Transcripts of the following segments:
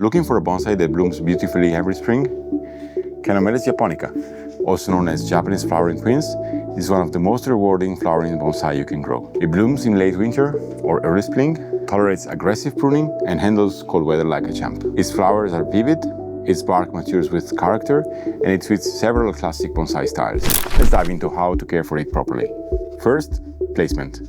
Looking for a bonsai that blooms beautifully every spring? Chaenomeles Japonica, also known as Japanese Flowering Quince, is one of the most rewarding flowering bonsai you can grow. It blooms in late winter or early spring, tolerates aggressive pruning, and handles cold weather like a champ. Its flowers are vivid, its bark matures with character, and it fits several classic bonsai styles. Let's dive into how to care for it properly. First, placement.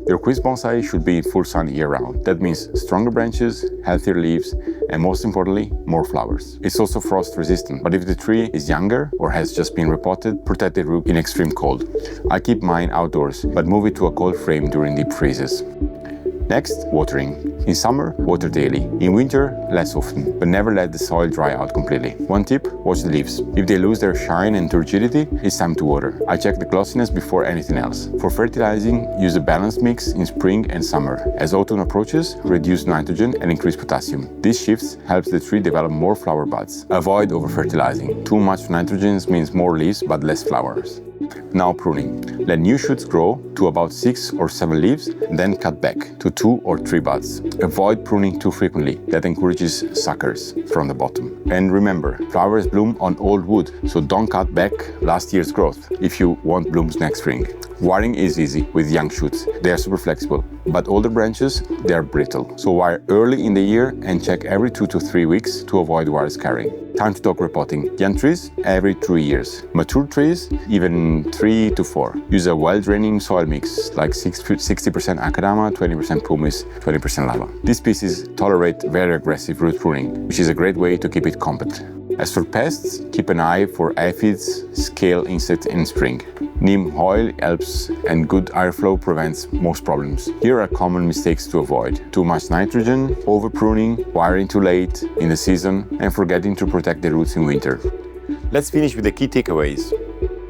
Your quince bonsai should be in full sun year-round. That means stronger branches, healthier leaves, and most importantly, more flowers. It's also frost-resistant, but if the tree is younger or has just been repotted, protect the root in extreme cold. I keep mine outdoors, but move it to a cold frame during deep freezes. Next, watering. In summer, water daily. In winter, less often, but never let the soil dry out completely. One tip, watch the leaves. If they lose their shine and turgidity, it's time to water. I check the glossiness before anything else. For fertilizing, use a balanced mix in spring and summer. As autumn approaches, reduce nitrogen and increase potassium. These shifts helps the tree develop more flower buds. Avoid over-fertilizing. Too much nitrogen means more leaves but less flowers. Now pruning. Let new shoots grow to about 6 or 7 leaves, then cut back to 2 or 3 buds. Avoid pruning too frequently. That encourages suckers from the bottom. And remember, flowers bloom on old wood, so don't cut back last year's growth if you want blooms next spring. Wiring is easy with young shoots. They are super flexible, but older branches, they are brittle. So wire early in the year and check every 2 to 3 weeks to avoid wire scarring. Time to talk repotting. Young trees, every 3 years. Mature trees, even 3 to 4. Use a well-draining soil mix, like 60% akadama, 20% pumice, 20% lava. These species tolerate very aggressive root pruning, which is a great way to keep it compact. As for pests, keep an eye for aphids, scale insects in spring. Neem oil helps, and good airflow prevents most problems. Here are common mistakes to avoid: too much nitrogen, over pruning, wiring too late in the season, and forgetting to protect the roots in winter. Let's finish with the key takeaways.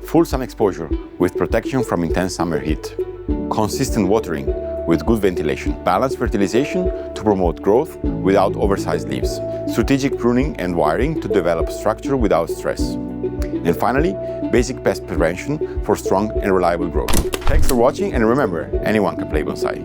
Full sun exposure with protection from intense summer heat. Consistent watering with good ventilation. Balanced fertilization to promote growth without oversized leaves. Strategic pruning and wiring to develop structure without stress. And finally, basic pest prevention for strong and reliable growth. Thanks for watching, and remember, anyone can play bonsai.